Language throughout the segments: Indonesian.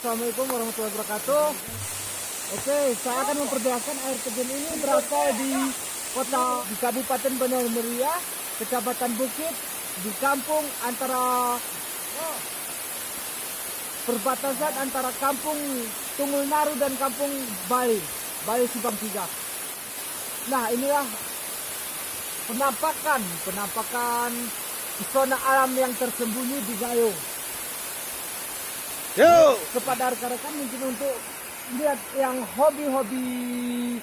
Assalamualaikum warahmatullahi wabarakatuh. Oke, saya akan memperlihatkan air terjun ini berasal di Kabupaten Banda Neira, Kecamatan Bukit, di kampung antara perbatasan antara kampung Tunggul Naru dan kampung Bali Subang 3. Nah, inilah penampakan pesona alam yang tersembunyi di Gayung. Yuk, Kepada rekan-rekan mungkin untuk lihat yang hobi-hobi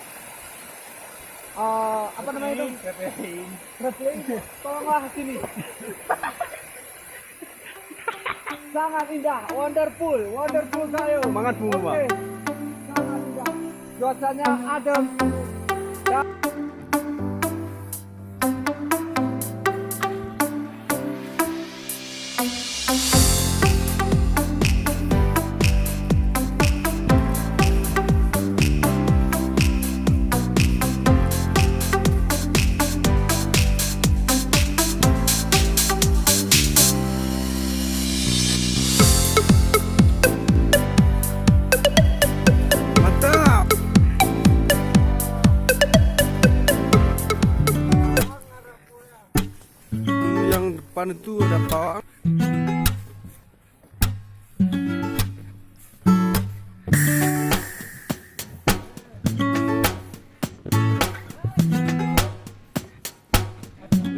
apa namanya itu? Traveling. Tolonglah sini. Sangat indah, wonderful Gayung. semangat Bu, Pak. Oke, sangat indah. Cuacanya adem. Dan Mantap. Yang depan itu ada pawang.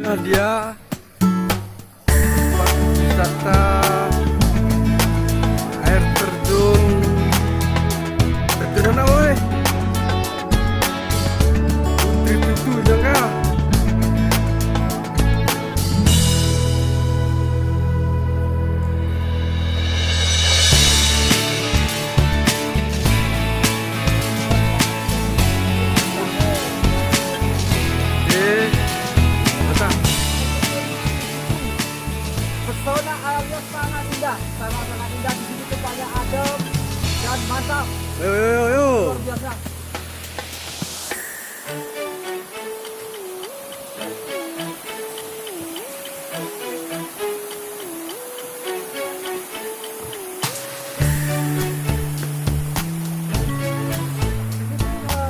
Nah, dia tempat wisata air terjun. Terjun mana, woi? Itu jangan. Mantap. pesona alamnya sangat indah. Di sini tempatnya adem dan mantap. Yo. Luar biasa.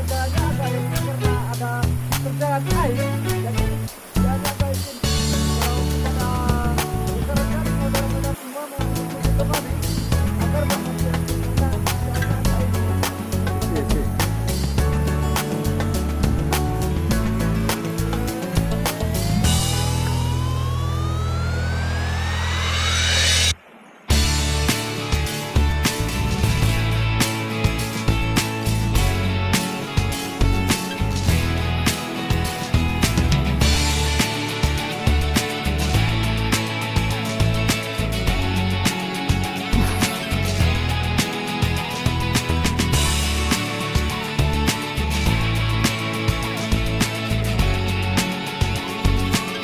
Jalannya agak licin karena ada terjangan air. Jadi jalannya agak licin. Kalau kepada rekan-rekan, saudara-saudara semua mengikuti kembali agar berhati-hati dengan jalan air.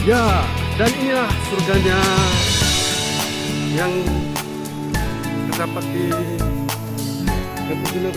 Ya, dan inilah surganya yang terdapat di Kabupaten